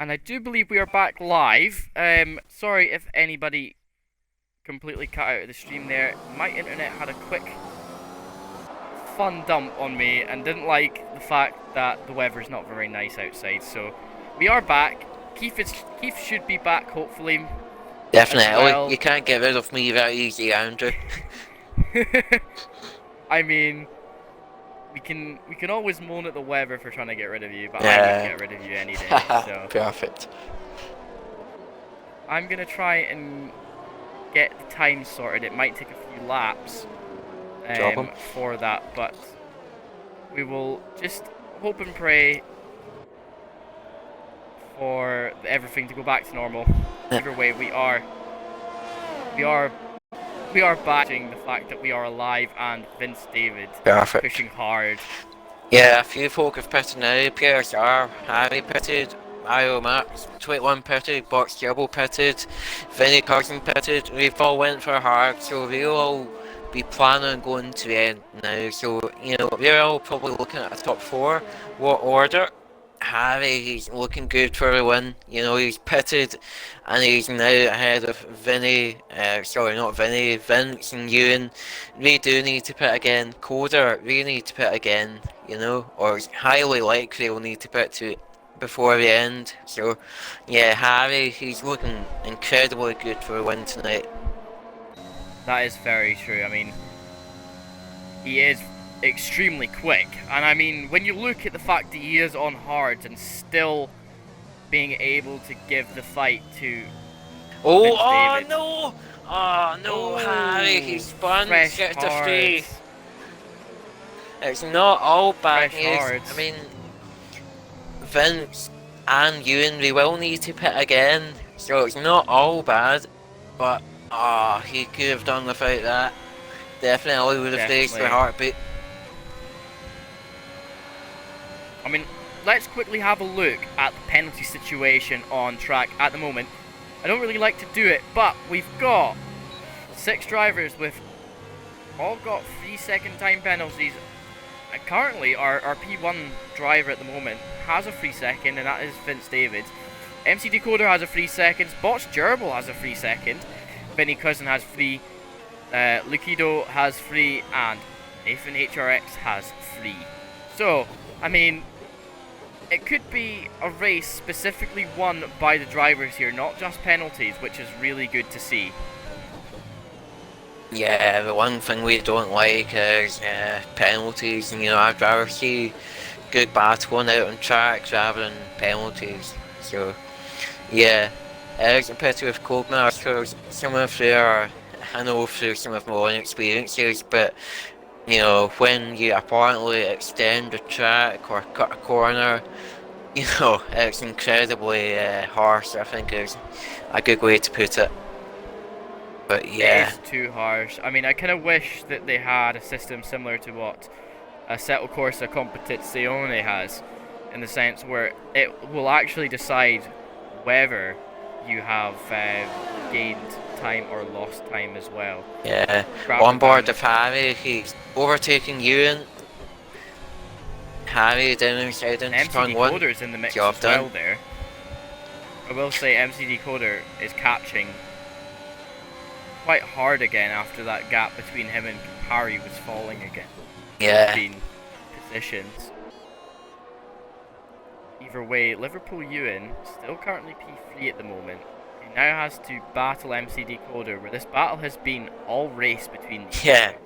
And I do believe we are back live. Sorry if anybody completely cut out of the stream there. My internet had a quick fun dump on me and didn't like the fact that the weather's not very nice outside. So we are back. Keith should be back hopefully as Definitely, well. you can't get rid of me very easy, Andrew. I mean, we can always moan at the weather for trying to get rid of you, but I would Yeah. get rid of you any day. So Perfect. I'm gonna try and get the time sorted. It might take a few laps Job 'em. for that, but we will just hope and pray for everything to go back to normal. Either way, we are backing the fact that we are alive and Vince David Perfect. pushing hard. Yeah, a few folk have pitted now. PSR, Harry pitted, IO Max, 21 pitted, Box Gerbil pitted, Vinny Cousin pitted. We've all went for hard, so we'll all be planning on going to the end now. So, you know, we're all probably looking at a top 4. What order? Harry, he's looking good for a win. You know, he's pitted and he's now ahead of Vinny, sorry, not Vinny, Vince and Ewan. We do need to pit again. Coder, we need to pit again, you know, or it's highly likely we'll need to pit to before the end. So, yeah, Harry, he's looking incredibly good for a win tonight. That is very true. I mean, he is extremely quick, and I mean, when you look at the fact that he is on hards and still being able to give the fight to Oh, Vince oh David. no! Oh no, Harry, he's spun, Fresh gets a free. hards. It's not all bad Fresh news. hards. I mean, Vince and Ewan, we will need to pit again, so it's not all bad, but he could have done without that. Definitely would have raised the Definitely. heartbeat. I mean, let's quickly have a look at the penalty situation on track at the moment. I don't really like to do it, but we've got 6 drivers with all got 3-second time penalties. And currently, our P1 driver at the moment has a 3-second, and that is Vince David. MC Decoder has a 3-second. Bots Gerbil has a 3-second. Vinny Cousin has 3. Lukido has 3, and Nathan HRX has 3. So, I mean, it could be a race specifically won by the drivers here, not just penalties, which is really good to see. Yeah, the one thing we don't like is penalties, and you know, I'd rather see good battling out on track rather than penalties. So, yeah, it's a pity with Codemasters, some of their, I know through some of my own experiences, but you know, when you apparently extend the track or cut a corner, you know, it's incredibly harsh, I think is a good way to put it. But yeah. It is too harsh. I mean, I kind of wish that they had a system similar to what Assetto Corsa Competizione has, in the sense where it will actually decide whether you have gained time or lost time as well. Yeah, Rather on board than of Harry, he's overtaking Ewan. Harry down inside in MC turn 1. Decoder's in the mix Job as well done. there. I will say MC Decoder is catching quite hard again after that gap between him and Harry was falling again. Yeah. Between positions. Either way, Liverpool Ewan still currently P3 at the moment. He now has to battle MC Decoder, where this battle has been all race between these Yeah. two.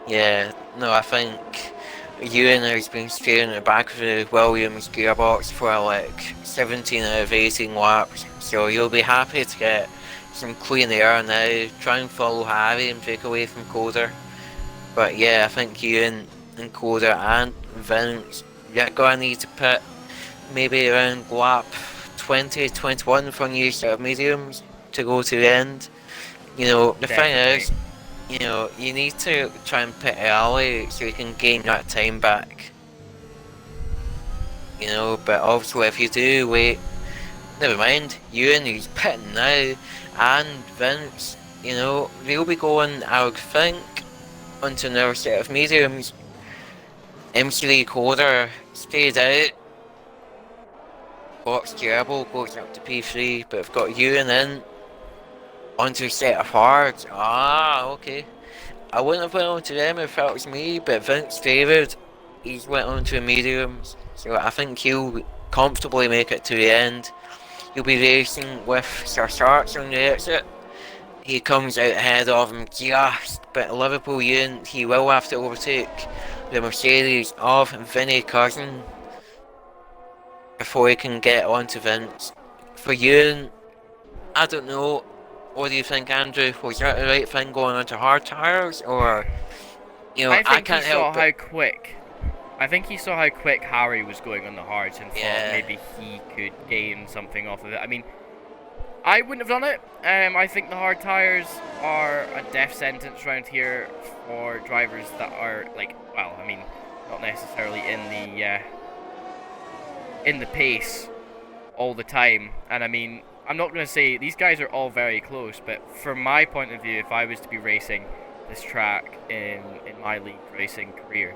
Yeah, no, I think Ewan has been steering the back of the Williams gearbox for like 17 out of 18 laps, so you'll be happy to get some clean air now, try and follow Harry and break away from Coder. But yeah, I think Ewan and Coder and Vince, you're gonna need to pit maybe around lap 20, 21 for new set of mediums to go to the end. You know, the thing is, you know, you need to try and pit early so you can gain that time back. You know, but also if you do wait, never mind, Ewan, he's pitting now, and Vince, you know, they'll be going, I would think, onto another set of mediums. MC Coder stayed out. box gerbil goes up to P3, but I've got Ewan in onto a set of hards. Ah, okay. I wouldn't have went on to them if that was me, but Vince favoured. He's went on to mediums, so I think he'll comfortably make it to the end. He'll be racing with Sir Sharks on the exit. He comes out ahead of him just, but Liverpool Ewan, he will have to overtake the Mercedes of Vinnie Cousin before he can get onto Vince. For Ewan, I don't know. What do you think, Andrew? Was that the right thing going onto hard tyres, or you know? I can't help but... I think he saw how quick Harry was going on the hards and thought maybe he could gain something off of it. I mean, I wouldn't have done it. I think the hard tyres are a death sentence around here for drivers that are like, well, I mean, not necessarily in the pace all the time. And I mean, I'm not going to say these guys are all very close, but from my point of view, if I was to be racing this track in my league racing career,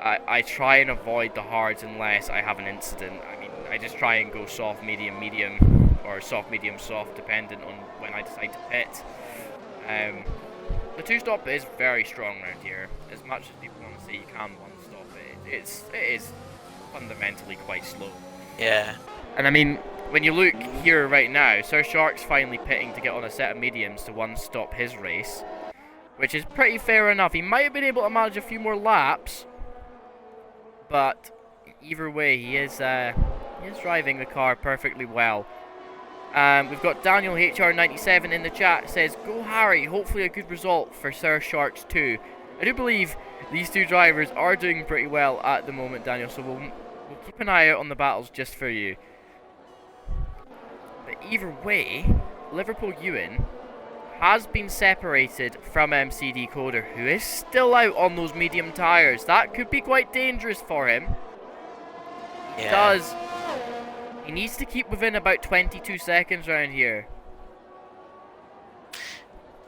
I try and avoid the hards unless I have an incident. I mean, I just try and go soft, medium, medium, or soft, medium, soft, dependent on when I decide to pit. The two-stop is very strong around here. As much as people want to say you can one-stop it, it is fundamentally quite slow. Yeah. And I mean, when you look here right now, Sir Shark's finally pitting to get on a set of mediums to one-stop his race, which is pretty fair enough. He might have been able to manage a few more laps, but either way, he is driving the car perfectly well. We've got Daniel HR97 in the chat, says, "Go Harry, hopefully a good result for Sir Sharks 2. I do believe these two drivers are doing pretty well at the moment, Daniel, so we'll keep an eye out on the battles just for you. But either way, Liverpool Ewan has been separated from MC Decoder, who is still out on those medium tyres. That could be quite dangerous for him. Yeah. He needs to keep within about 22 seconds around here.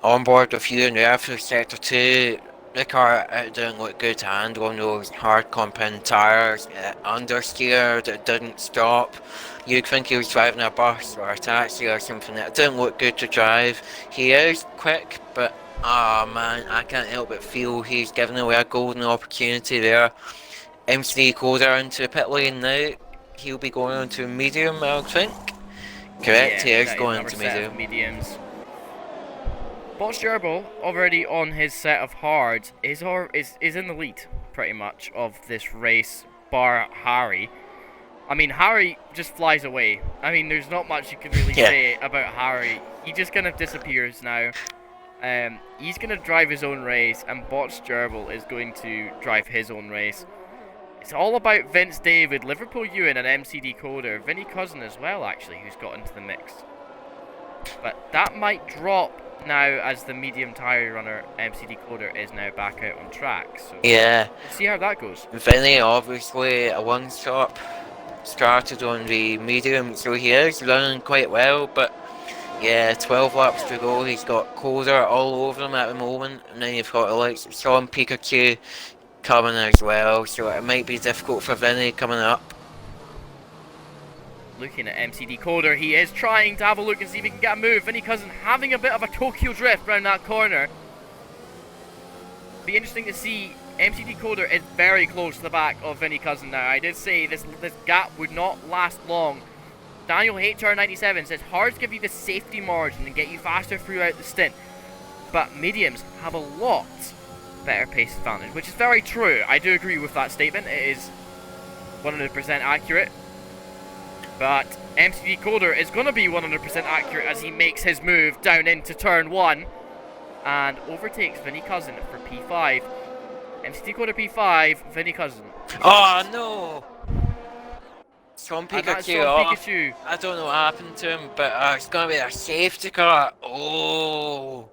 On board with you in there for sector 2. The car didn't look good to handle on those hard compound tyres. Understeered, it didn't stop. You'd think he was driving a bus or a taxi or something. It didn't look good to drive. He is quick, but oh man, I can't help but feel he's giving away a golden opportunity there. MC Coder into pit lane now. He'll be going on to medium, I think. Correct, he is going to medium. Mediums. Bots Gerbil, already on his set of hards, is in the lead, pretty much, of this race, bar Harry. I mean, Harry just flies away. I mean, there's not much you can really say about Harry. He just kind of disappears now. He's going to drive his own race, and Bots Gerbil is going to drive his own race. It's all about Vince David, Liverpool Ewan, and MC Decoder. Vinnie Cousin as well, actually, who's got into the mix. But that might drop now as the medium tyre runner MC Decoder is now back out on track. So yeah, we'll see how that goes. Vinny obviously a one-stop started on the medium, so he is running quite well, but yeah, 12 laps to go. He's got Coder all over him at the moment, and then you've got the likes of Sean Pikachu coming as well, so it might be difficult for Vinny coming up. Looking at MC Decoder, he is trying to have a look and see if he can get a move. Vinnie Cousin having a bit of a Tokyo drift around that corner. Be interesting to see. MC Decoder is very close to the back of Vinnie Cousin now. I did say this gap would not last long. Daniel HR97 says hards give you the safety margin and get you faster throughout the stint, but mediums have a lot better pace advantage, which is very true. I do agree with that statement. It is 100% accurate. But MC Decoder is going to be 100% accurate as he makes his move down into turn 1 and overtakes Vinnie Cousin for P5. MC Decoder P5, Vinnie Cousin. Oh no! Sean Pikachu off. Pikachu. I don't know what happened to him, but it's going to be a safety car. Oh!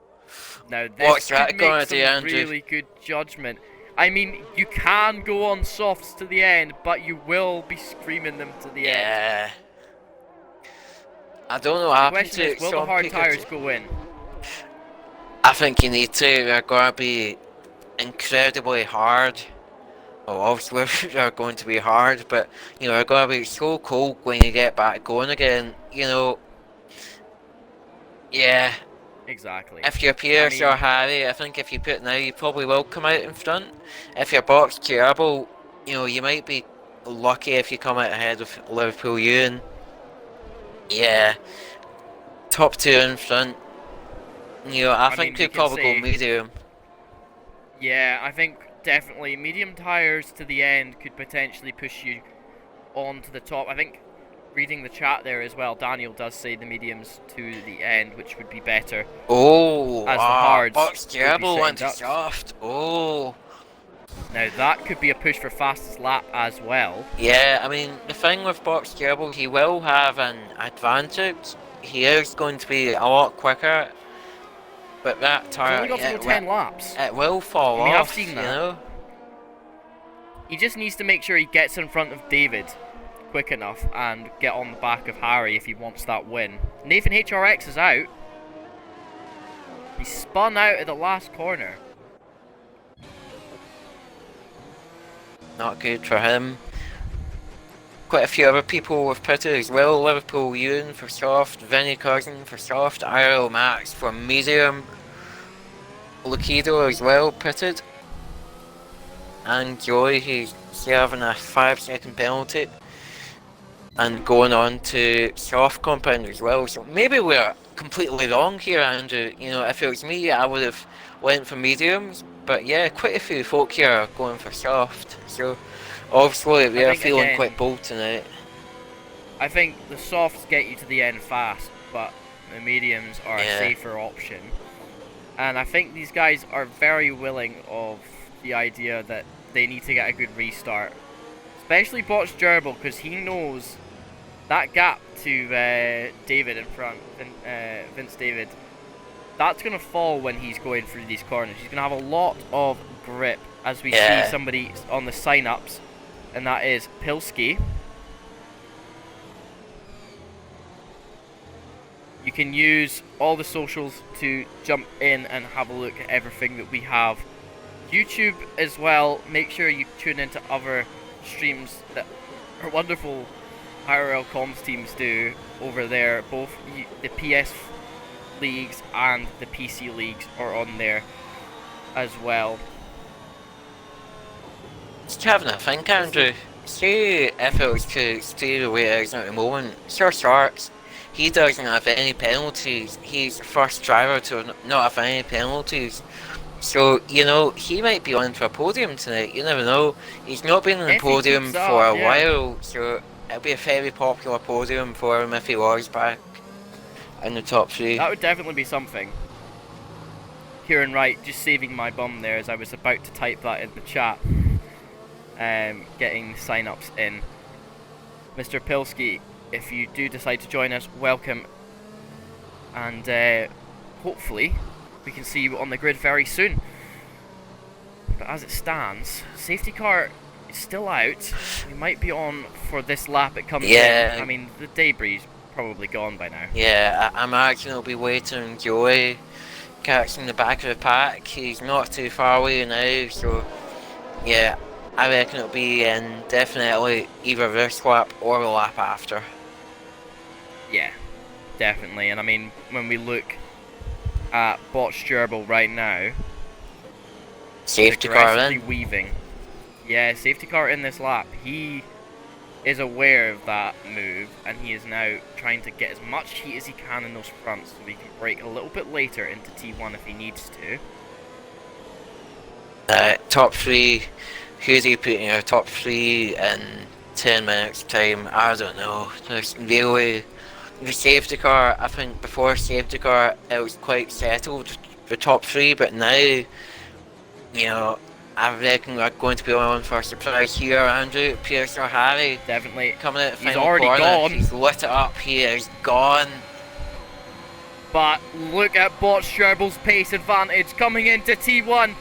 Now this what's that going to do, Andrew? Really good judgment. I mean, you can go on softs to the end, but you will be screaming them to the end. Yeah. I don't know what happened to will the hard tyres go in? I think you need to. They're going to be incredibly hard well, obviously are going to be hard, but you know, they're going to be so cold when you get back going again. You know, yeah. Exactly. If your I peers mean, are Harry, I think if you put now, you probably will come out in front. If your box durable, you know, you might be lucky if you come out ahead of Liverpool Ewan. Yeah, top two in front. You know, I I think mean, we you'd can probably go say, medium. yeah, I think definitely medium tires to the end could potentially push you on to the top. I think reading the chat there as well, Daniel does say the mediums to the end, which would be better, Oh, as the hards box would be durable sitting onto ducks. soft. Oh. Now that could be a push for fastest lap as well. Yeah, I mean, the thing with box durable, he will have an advantage. He is going to be a lot quicker, but that He's only tire, got to go 10 laps. it will fall And we have off, seen you that. know? He just needs to make sure he gets in front of David quick enough and get on the back of Harry if he wants that win. Nathan HRX is out. He spun out at the last corner. Not good for him. Quite a few other people have pitted as well. Liverpool Ewan for soft, Vinny Cousin for soft, IRL Max for medium, Lukido as well pitted. And Joy, he's serving a 5-second penalty. And going on to soft compound as well. So maybe we're completely wrong here, Andrew. You know, if it was me, I would have went for mediums. But yeah, quite a few folk here are going for soft. So obviously we are feeling again, quite bold tonight. I think the softs get you to the end fast, but the mediums are a safer option. And I think these guys are very willing of the idea that they need to get a good restart. Especially Botch Gerbil, because he knows that gap to David in front, Vince David, that's going to fall when he's going through these corners. He's going to have a lot of grip, as we see somebody on the sign-ups, and that is Pilski. You can use all the socials to jump in and have a look at everything that we have. YouTube as well, make sure you tune into other streams that our wonderful IRL comms teams do over there. Both the PS leagues and the PC leagues are on there as well. Just having a think, Andrew. Say if it was to stay the way it is at the moment, Sir Sharks, he doesn't have any penalties. He's the first driver to not have any penalties. So, you know, he might be on for a podium tonight. You never know. He's not been on the podium for a while, so it'll be a very popular podium for him if he was back in the top 3. That would definitely be something. Kieran Wright just saving my bum there as I was about to type that in the chat. Getting sign-ups in. Mr. Pilski, if you do decide to join us, welcome. And hopefully we can see you on the grid very soon. But as it stands, safety car is still out. We might be on for this lap it comes in. I mean, the debris is probably gone by now. Yeah, I imagine he'll be waiting Joey catching the back of the pack. He's not too far away now, so yeah, I reckon it'll be in definitely either this lap or the lap after. Yeah, definitely. And I mean, when we look at Botch Gerbil right now, safety car in. Weaving. Yeah, safety car in this lap. He is aware of that move, and he is now trying to get as much heat as he can in those fronts so he can break a little bit later into T1 if he needs to. Top 3, who's he putting our top 3 in 10 minutes time? I don't know. There's really the safety car. I think before safety car it was quite settled, the top 3, but now, you know, I reckon we're going to be on for a surprise here. Andrew, Pierce or Harry? Definitely. Coming out the final He's already corner. gone. He's lit it up. He is gone. But look at Botch Gerbil's pace advantage coming into T1.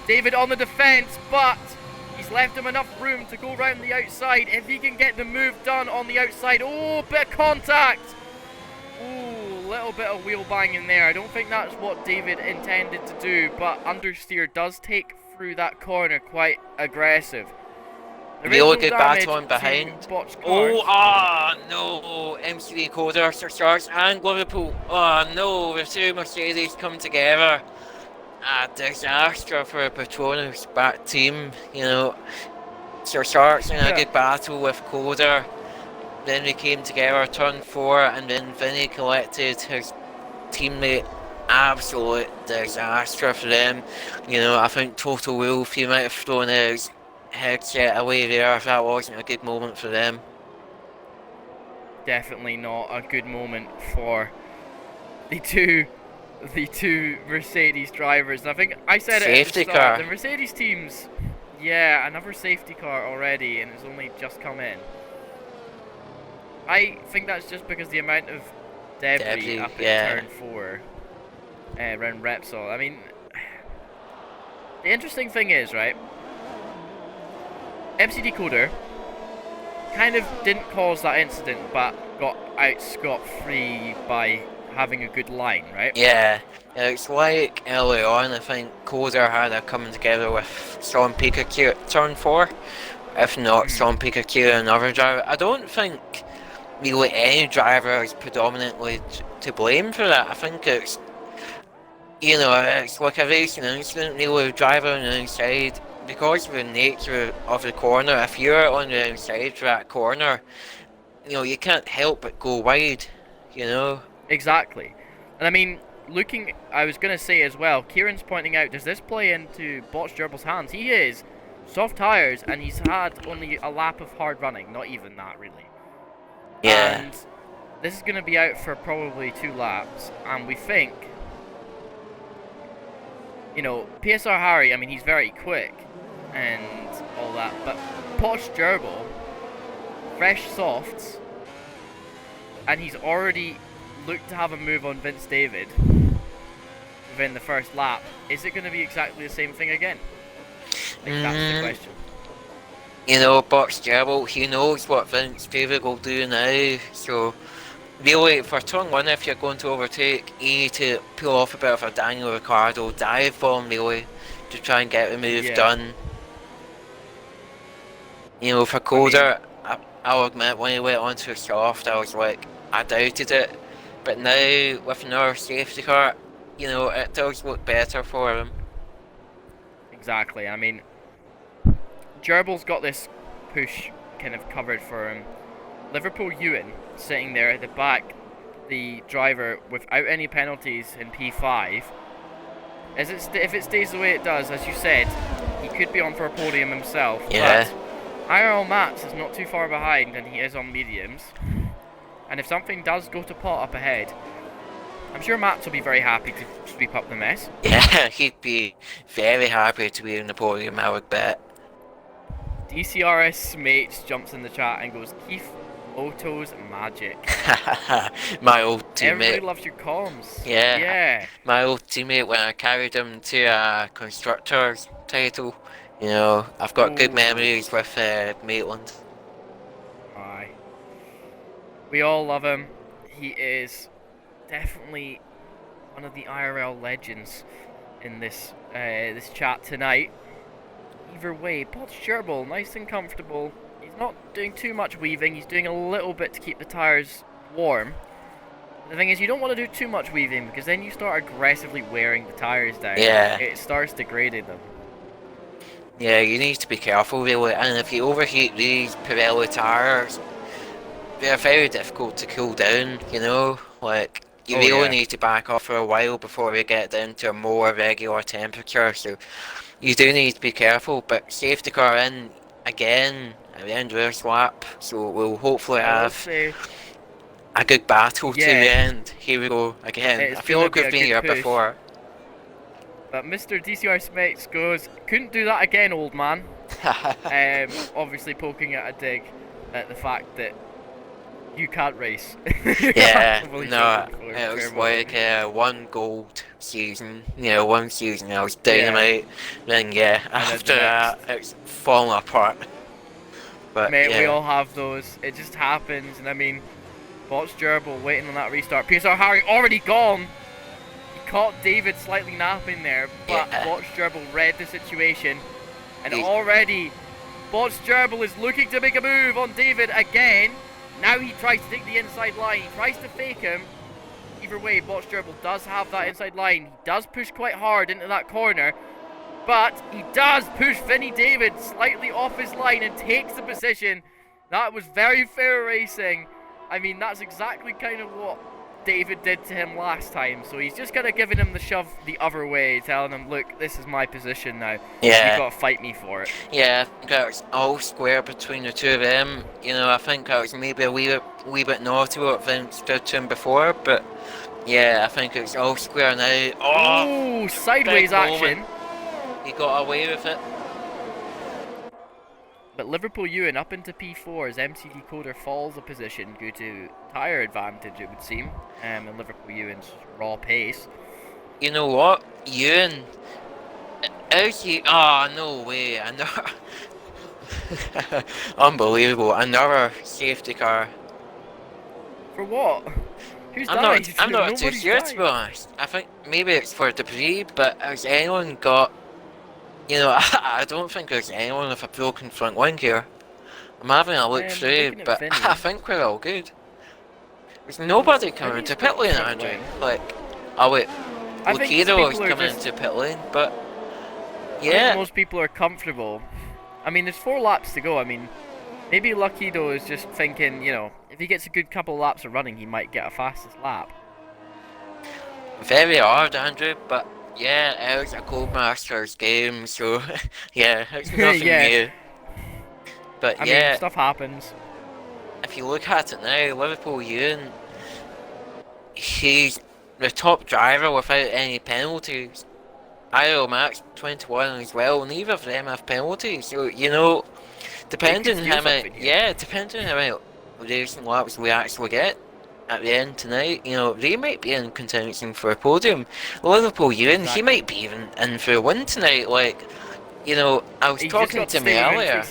David on the defence, but he's left him enough room to go round the outside. If he can get the move done on the outside. Oh, bit of contact. Ooh, little bit of wheel banging there. I don't think that's what David intended to do, but understeer does take through that corner quite aggressive. There is Really no good damage battle in to behind. botched Oh, cars. no! MC Coder, Sir Charles, and Liverpool. Oh no, the two Mercedes come together. A disaster for Petronas back team, you know. Sir Charles in a good battle with Coder. Then we came together, turn 4, and then Vinny collected his teammate. Absolute disaster for them. You know, I think Total Wolf, he might have thrown his headset away there if that wasn't a good moment for them. Definitely not a good moment for the two Mercedes drivers. And I think I said it at the Safety start, car. the Mercedes teams, yeah, another safety car already, and it's only just come in. I think that's just because the amount of debris up in turn 4 around Repsol. I mean, the interesting thing is, right, MC Decoder kind of didn't cause that incident, but got out scot-free by having a good line, right? Yeah, it's like early on, I think Coder had a coming together with Sean Pikachu at turn 4. If not, Sean Pikachu and another driver. I don't think really any driver is predominantly to blame for that. I think it's, you know, it's like a racing incident, really, with driver on the inside. Because of the nature of the corner, if you're on the inside for that corner, you know, you can't help but go wide, you know? Exactly. And I mean, I was going to say as well, Kieran's pointing out, does this play into Botch Gerbil's hands? He is. Soft tyres, and he's had only a lap of hard running, not even that, really. Yeah. And this is going to be out for probably 2 laps, and we think, you know, PSR Harry, I mean, he's very quick and all that, but Posh Gerbil, fresh softs, and he's already looked to have a move on Vince David within the first lap. Is it going to be exactly the same thing again? I think that's the question. You know, Box Gerbil, he knows what Vince David will do now, so really, for turn 1, if you're going to overtake, you need to pull off a bit of a Daniel Ricciardo dive bomb, really, to try and get the move done. You know, for Coder, I'll admit, when he went onto a soft, I was like, I doubted it. But now, with another safety car, you know, it does look better for him. Exactly, I mean, Gerbil's got this push kind of covered for him. Liverpool Ewan sitting there at the back, the driver without any penalties in P5. If it stays the way it does, as you said, he could be on for a podium himself. Yeah. But IRL Mats is not too far behind, and he is on mediums. And if something does go to pot up ahead, I'm sure Mats will be very happy to sweep up the mess. Yeah, he'd be very happy to be in the podium, I would bet. DCRS Smates jumps in the chat and goes, Keith Oto's magic. My old teammate. Everybody loves your comms. Yeah. Yeah. My old teammate, when I carried him to a constructor's title, you know, I've got good memories with Maitland. Aye. We all love him. He is definitely one of the IRL legends in this this chat tonight. Either way, Potts Gerbil, nice and comfortable. He's not doing too much weaving. He's doing a little bit to keep the tires warm. The thing is, you don't want to do too much weaving because then you start aggressively wearing the tires down. Yeah. It starts degrading them. Yeah, you need to be careful really, and if you overheat these Pirelli tires, they're very difficult to cool down, you know, like, you really need to back off for a while before we get down to a more regular temperature, so you do need to be careful, but safety car in again at the end of this lap, so we'll hopefully have a good battle to the end. Here we go again. I feel like we've been here before. But Mr. DCR Smates goes, couldn't do that again, old man. Obviously poking at a dig at the fact that you can't race. Yeah, no, it was like one gold season, you know, one season I was dynamite, then after that it's falling apart. But mate, we all have those, it just happens, and I mean, Botch Gerbil waiting on that restart. PSR Harry already gone! Caught David slightly napping there, but Botch Gerbil read the situation, and already Bots Gerbil is looking to make a move on David again. Now he tries to take the inside line. He tries to fake him. Either way, Bots Gerbil does have that inside line. He does push quite hard into that corner. But he does push Vinny David slightly off his line and takes the position. That was very fair racing. I mean, that's exactly kind of what David did to him last time. So he's just kind of giving him the shove the other way, telling him, look, this is my position now. Yeah. You've got to fight me for it. Yeah, I think that was all square between the two of them. You know, I think that was maybe a wee bit naughty what Vince did to him before, but yeah, I think it's all square now. Oh, sideways action. Moment. He got away with it. But Liverpool Ewan up into P4 as MCD Coder falls a position due to tyre advantage, it would seem, and Liverpool Ewan's raw pace. You know what? Ewan, is he? Oh, no way. Another. Unbelievable. Another safety car. For what? Who's I'm died? not too sure, to be honest. I think maybe it's for debris, but has anyone got... You know, I don't think there's anyone with a broken front wing here. I'm having a look through, but I think we're all good. There's nobody coming to pit lane, Andrew. Like, oh wait, Lucido is coming into pit lane, but yeah. I think most people are comfortable. I mean, there's 4 laps to go. I mean, maybe Lucido is just thinking, you know, if he gets a good couple of laps of running, he might get a fastest lap. Very hard, Andrew, but yeah, it was a Codemasters game, so yeah, it's nothing new. But I mean, stuff happens. If you look at it now, Liverpool Ewan, he's the top driver without any penalties. IRL Max 21 as well, neither of them have penalties, so you know, depending on how many, depending on how many racing laps we actually get at the end tonight, you know, they might be in contention for a podium. Liverpool Ewan, he might be even in for a win tonight. Like, you know, I was talking to me earlier.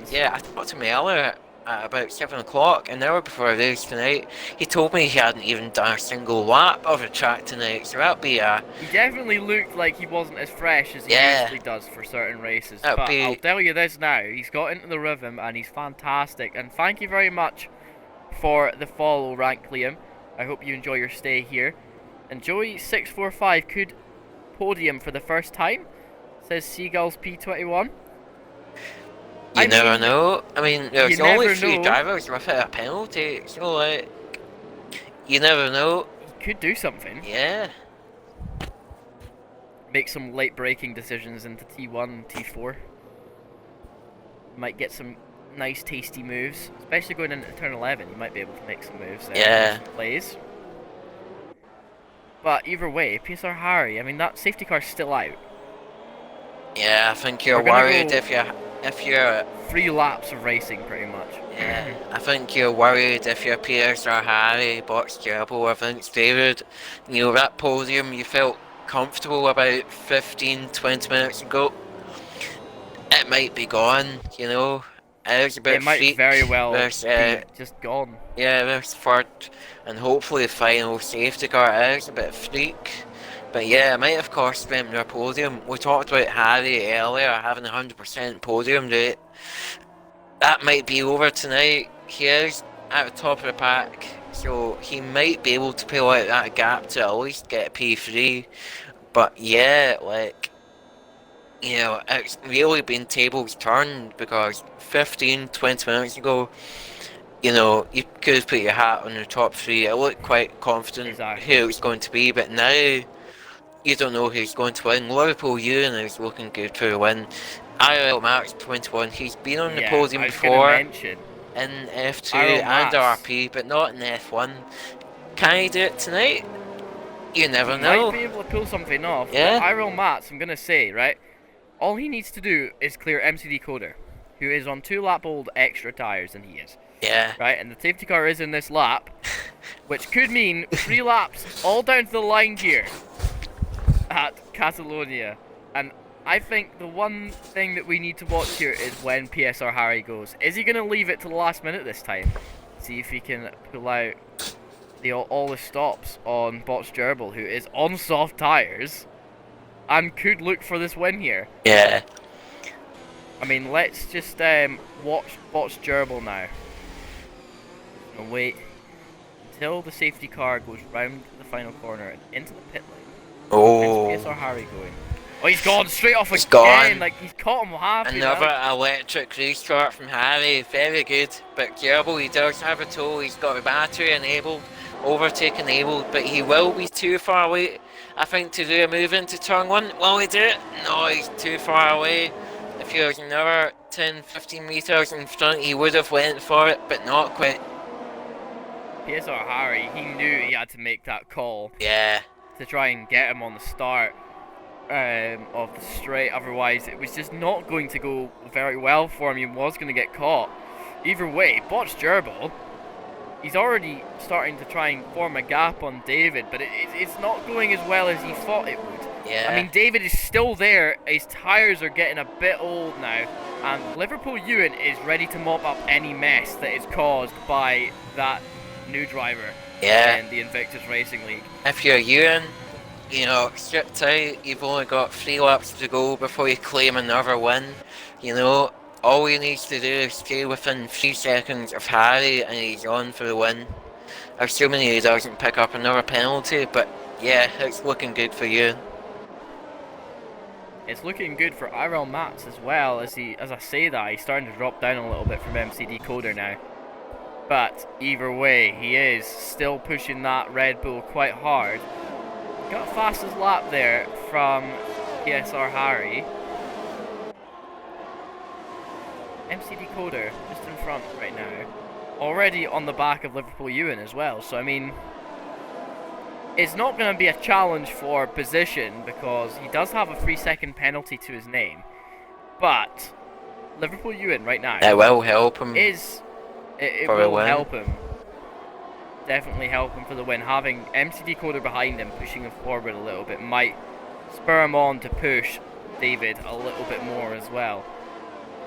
Yeah, I talked to me earlier at about 7 o'clock, an hour before a race tonight. He told me he hadn't even done a single lap of the track tonight, so that'd be a... He definitely looked like he wasn't as fresh as he usually does for certain races. But I'll tell you this now, he's got into the rhythm and he's fantastic. And thank you very much for the follow, Rank Liam. I hope you enjoy your stay here. And Joey645 could podium for the first time, says Seagulls P21. You never know. I mean, there's only 3 drivers without a penalty, so like, you never know. He could do something. Yeah. Make some late braking decisions into T1 and T4. Might get some nice tasty moves, especially going into turn 11. You might be able to make some moves there. Yeah. Plays. But either way, PSR Harry, I mean, that safety car's still out. Yeah, I think you're worried if you're 3 laps of racing, pretty much. Yeah, I think you're worried if you're PSR Harry, Box Gerbil, or Vince David. You know, that podium you felt comfortable about 15-20 minutes ago, it might be gone, you know. It might very well be just gone. Yeah, there's 3rd and hopefully final safety car. It's a bit freak. But yeah, it might have cost them their podium. We talked about Harry earlier having 100% podium rate. That might be over tonight. He is at the top of the pack, so he might be able to pull out that gap to at least get P3. But yeah, like, you know, it's really been tables turned because 15-20 minutes ago, you know, you could have put your hat on the top 3. I looked quite confident who it was going to be, but now you don't know who's going to win. Liverpool Ewan is looking good for a win. IRL Max 21, he's been on the podium before in F2 and RP, but not in F1. Can he do it tonight? You never know. He might be able to pull something off. Yeah. IRL Mats, I'm going to say, right? All he needs to do is clear MCD Coder, who is on 2 lap old extra tyres than he is. Yeah. Right, and the safety car is in this lap, which could mean 3 laps all down to the line here at Catalonia. And I think the one thing that we need to watch here is when PSR Harry goes. Is he going to leave it to the last minute this time? See if he can pull out all the stops on Bots Gerbil, who is on soft tyres, and could look for this win here. Yeah. I mean, let's just watch Gerbil now. And wait until the safety car goes round the final corner and into the pit lane. Oh. Where's PSR Harry going? Oh, he's gone straight off He's again. gone. Like, he's caught him halfway. Another electric restart from Harry, very good. But Gerbil, he does have a tow, he's got the battery enabled, overtake enabled, but he will be too far away, I think, to do a move into turn 1. Will he do it? No, he's too far away. If he was another 10-15 metres in front, he would have went for it, but not quite. PSR Harry, he knew he had to make that call. Yeah. To try and get him on the start of the straight, otherwise it was just not going to go very well for him. He was going to get caught. Either way, Botch Gerbil, he's already starting to try and form a gap on David, but it's not going as well as he thought it would. Yeah. I mean, David is still there, his tyres are getting a bit old now, and Liverpool Ewan is ready to mop up any mess that is caused by that new driver in the Invictus Racing League. If you're Ewan, you know, sit tight, you've only got 3 laps to go before you claim another win. You know, all he needs to do is stay within 3 seconds of Harry and he's on for the win. Assuming he doesn't pick up another penalty, but yeah, it's looking good for Ewan. It's looking good for IRL Mats as well, as I say that, he's starting to drop down a little bit from MC Decoder now. But either way, he is still pushing that Red Bull quite hard. Got fastest lap there from PSR Harry. MC Decoder just in front right now. Already on the back of Liverpool Ewan as well. So I mean, it's not going to be a challenge for position because he does have a 3-second penalty to his name. But Liverpool Ewan right now, it will help him. It will help him. Definitely help him for the win. Having MC Decoder behind him, pushing him forward a little bit, might spur him on to push David a little bit more as well.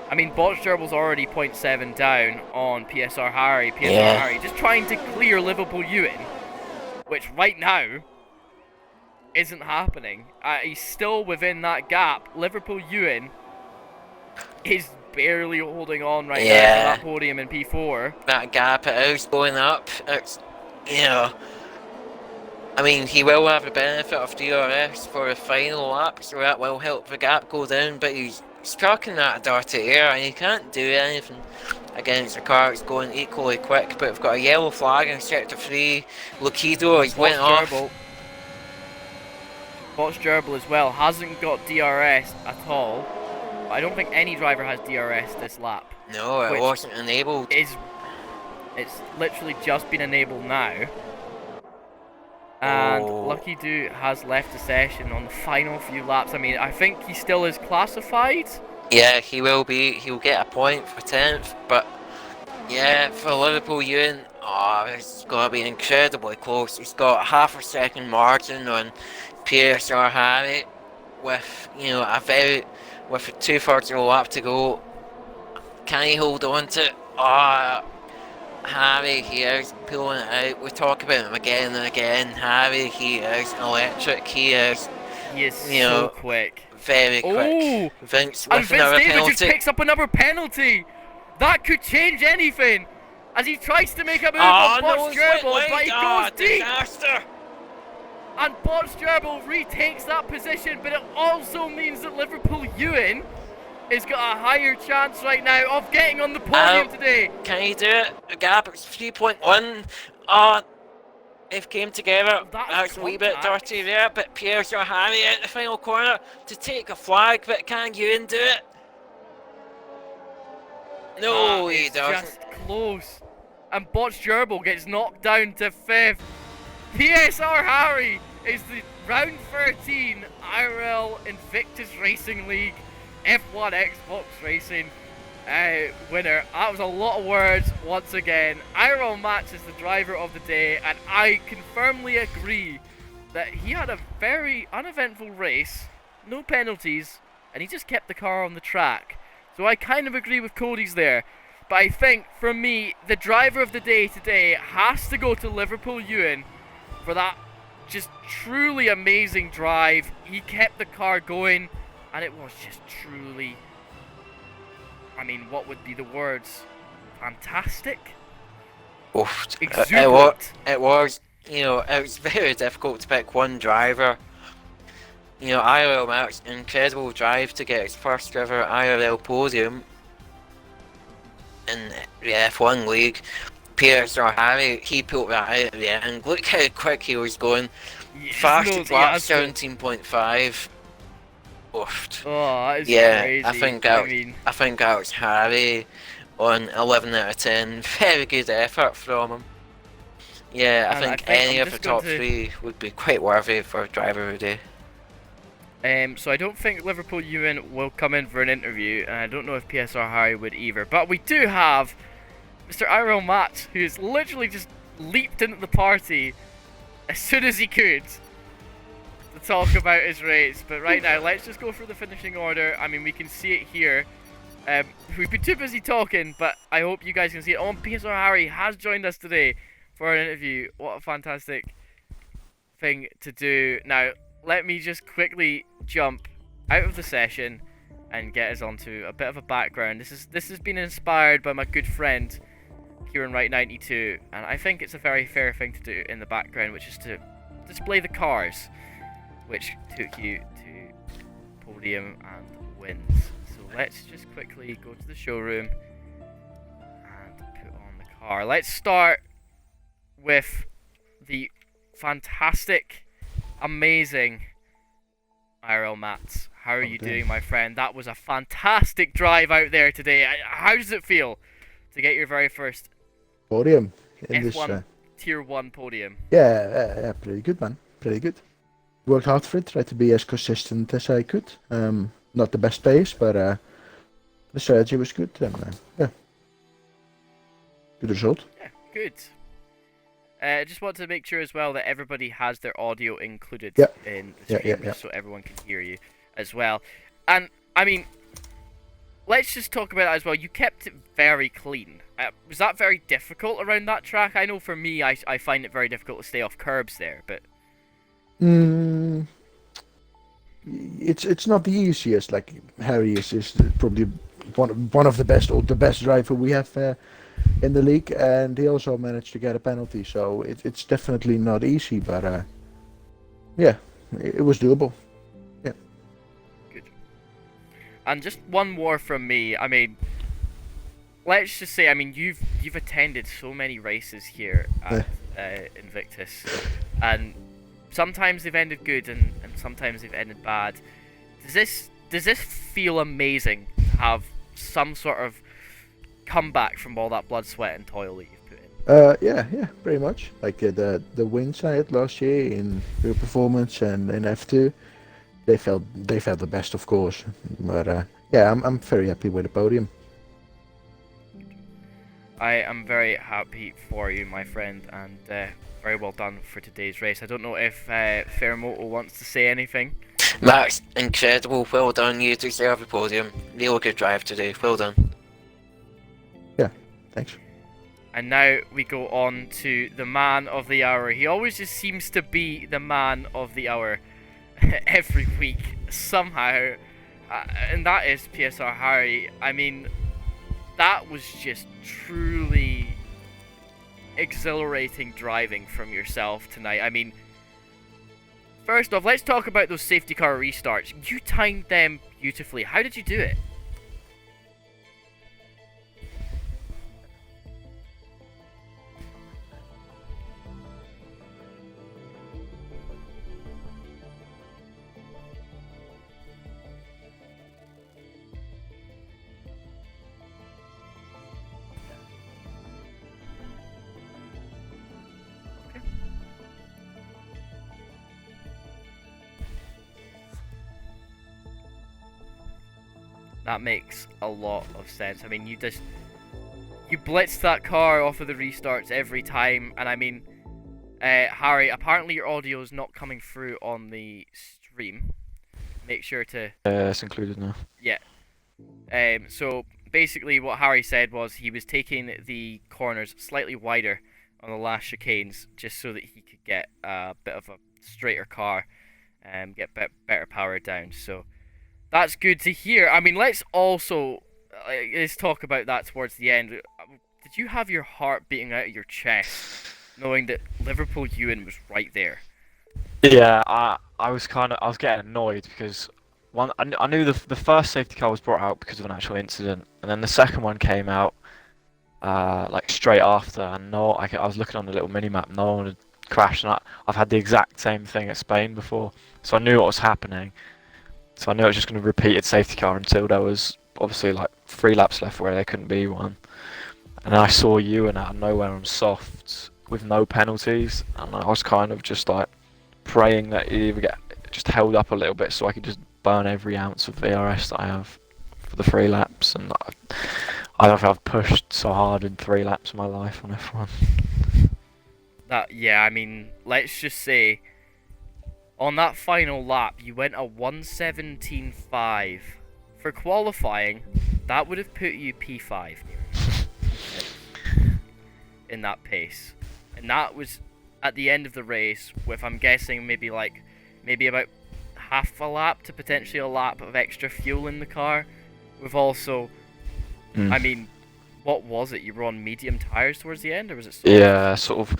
I mean, Botch Gerbil's already 0.7 down on PSR Harry. Harry just trying to clear Liverpool Ewan, which right now isn't happening. He's still within that gap. Liverpool Ewan is barely holding on right now to that podium in P4. That gap, it is going up. It's, you know, I mean, he will have the benefit of DRS for the final lap, so that will help the gap go down, but he's stuck in that dirty air and he can't do anything against a car that's going equally quick. But we've got a yellow flag in sector 3. Lukido has went off. Botch Gerbil as well hasn't got DRS at all. I don't think any driver has DRS this lap. No, it wasn't enabled. It's literally just been enabled now. And Lucky Do has left the session on the final few laps. I mean, I think he still is classified. Yeah, he will be. He'll get a point for 10th. But yeah, for Liverpool Ewan, it's going to be incredibly close. He's got half a second margin on PSR Harry with, you know, with 2/3 of the lap to go. Can he hold on to it? Harry, he is pulling it out. We talk about him again and again. Harry, he is electric. He is so quick. Very quick. Vince with and Vince another David penalty. Just picks up another penalty. That could change anything. As he tries to make a move on Botch Gerbil, but he goes deep. Disaster. And Botch Gerbil retakes that position, but it also means that Liverpool Ewan has got a higher chance right now of getting on the podium today. Can he do it? The gap is 3.1. They've came together. That's a wee bit dirty there, but PSR Harry at the final corner to take a flag, but can Ewan do it? No, he doesn't. Just close. And Botch Gerbil gets knocked down to 5th. PSR Harry is the round 13 IRL Invictus Racing League F1 Xbox Racing winner. That was a lot of words once again. IRL Match is the driver of the day, and I can firmly agree that he had a very uneventful race, no penalties, and he just kept the car on the track. So I kind of agree with Cody's there. But I think, for me, the driver of the day today has to go to Liverpool Ewan for that just truly amazing drive. He kept the car going, and it was just truly I mean, what would be the words? Fantastic? Oof. Exuberant. It was, you know, it was very difficult to pick one driver. You know, IRL Max, incredible drive to get his first ever IRL podium in the F1 League. PSR Harry, he pulled that out at the end. Look how quick he was going. Fastest lap 17.5. Oof. Oh, that is Yeah, crazy. I think that was Harry on 11 out of 10. Very good effort from him. Yeah, I think any of the top three would be quite worthy for driver of the day. So I don't think Liverpool Ewan will come in for an interview, and I don't know if PSR Harry would either. But we do have Mr. IRL Matt, who's literally just leaped into the party as soon as he could to talk about his race. But right now, let's just go through the finishing order. I mean, we can see it here. We've been too busy talking, but I hope you guys can see it. Oh, PSR Harry has joined us today for an interview. What a fantastic thing to do. Now, let me just quickly jump out of the session and get us onto a bit of a background. This has been inspired by my good friend Kieran Wright 92, and I think it's a very fair thing to do in the background, which is to display the cars which took you to podium and wins. So let's just quickly go to the showroom and put on the car. Let's start with the fantastic, amazing IRL Mats. How are you doing, my friend? That was a fantastic drive out there today. How does it feel to get your very first podium in F1 this Tier 1 podium? Yeah, pretty good, man. Pretty good. Worked hard for it. Tried to be as consistent as I could. Not the best pace, but the strategy was good. And yeah, good result. Yeah, good. I just want to make sure as well that everybody has their audio included in the stream, so everyone can hear you as well. And I mean, let's just talk about that as well. You kept it very clean. Was that very difficult around that track? I know for me, I find it very difficult to stay off curbs there, but it's not the easiest. Like Harry is probably one of the best, or the best driver we have in the league, and he also managed to get a penalty. So it's definitely not easy, but yeah, it was doable. Yeah. Good. And just one more from me. I mean, let's just say, I mean, you've attended so many races here at Invictus, and sometimes they've ended good and sometimes they've ended bad. Does this feel amazing to have some sort of comeback from all that blood, sweat, and toil that you've put in? Yeah, pretty much. Like the wins I had last year in Real Performance and in F2, they felt the best, of course. But yeah, I'm very happy with the podium. I am very happy for you, my friend, and very well done for today's race. I don't know if Fairmoto wants to say anything. Max, incredible, well done, you deserve the podium. Real good drive today, well done. Yeah, thanks. And now we go on to the man of the hour. He always just seems to be the man of the hour every week, somehow. And that is PSR Harry. I mean, that was just truly exhilarating driving from yourself tonight. I mean, first off, let's talk about those safety car restarts. You timed them beautifully. How did you do it? That makes a lot of sense. I mean, you blitzed that car off of the restarts every time, and I mean, Harry, apparently your audio is not coming through on the stream. Make sure to... it's included now. Yeah. So basically what Harry said was he was taking the corners slightly wider on the last chicanes just so that he could get a bit of a straighter car and get better power down. So that's good to hear. I mean, let's also let's talk about that towards the end. Did you have your heart beating out of your chest, knowing that Liverpool Ewan was right there? Yeah, I was getting annoyed because I knew the first safety car was brought out because of an actual incident, and then the second one came out like straight after, and I was looking on the little mini map, no one had crashed, and I've had the exact same thing at Spain before, so I knew what was happening. So I knew it was just going to repeated safety car until there was obviously like 3 laps left where there couldn't be one. And I saw you and out of nowhere on softs with no penalties, and I was kind of just like praying that you either get just held up a little bit so I could just burn every ounce of VRS that I have for the 3 laps. And I don't think I've pushed so hard in 3 laps of my life on F1. Yeah, I mean, let's just say, on that final lap, you went a 1:17.5. For qualifying, that would have put you P5 in that pace. And that was at the end of the race with, I'm guessing, maybe about half a lap to potentially a lap of extra fuel in the car. We've also, I mean, what was it? You were on medium tyres towards the end, or was it soft? Yeah, sort of.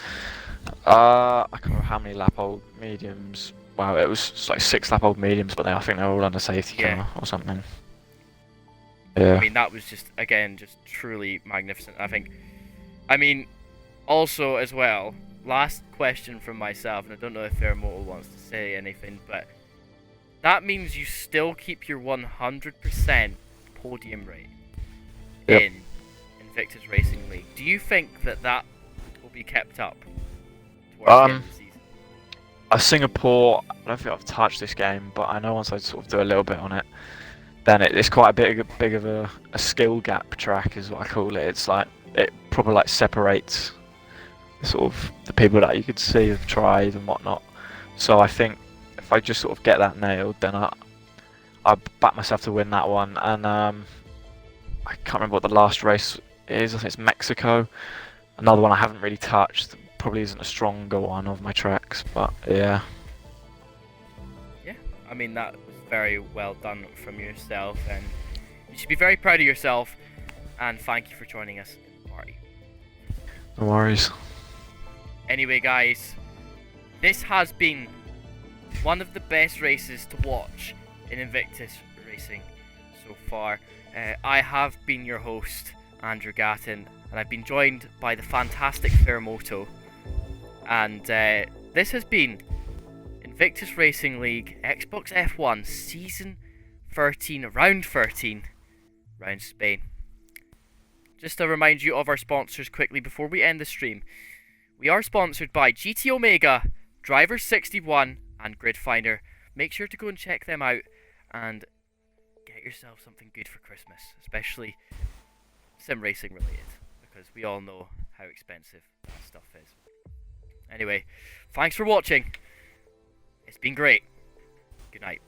I can't remember how many lap old mediums. Wow, it was like 6 lap old mediums, but I think they were all under safety car or something. Yeah. I mean, that was just, again, just truly magnificent. I mean, also as well, last question from myself, and I don't know if Fairmoto wants to say anything, but that means you still keep your 100% podium rate in Invictus Racing League. Do you think that will be kept up towards the end of the season? Singapore, I don't think I've touched this game, but I know once I sort of do a little bit on it, then it's quite a big of a skill gap track is what I call it. It's like, it probably like separates sort of the people that you could see have tried and whatnot. So I think if I just sort of get that nailed, then I back myself to win that one. And I can't remember what the last race is. I think it's Mexico. Another one I haven't really touched. Probably isn't a stronger one of my tracks, but yeah. Yeah, I mean, that was very well done from yourself, and you should be very proud of yourself, and thank you for joining us in the party. No worries. Anyway, guys, this has been one of the best races to watch in Invictus Racing so far. I have been your host, Andrew Gatton, and I've been joined by the fantastic Fairmoto. And this has been Invictus Racing League Xbox F1 Season 13, Round 13, round Spain. Just to remind you of our sponsors quickly before we end the stream. We are sponsored by GT Omega, Driver 61, and Grid Finder. Make sure to go and check them out and get yourself something good for Christmas, especially sim racing related, because we all know how expensive that stuff is. Anyway, thanks for watching. It's been great. Good night.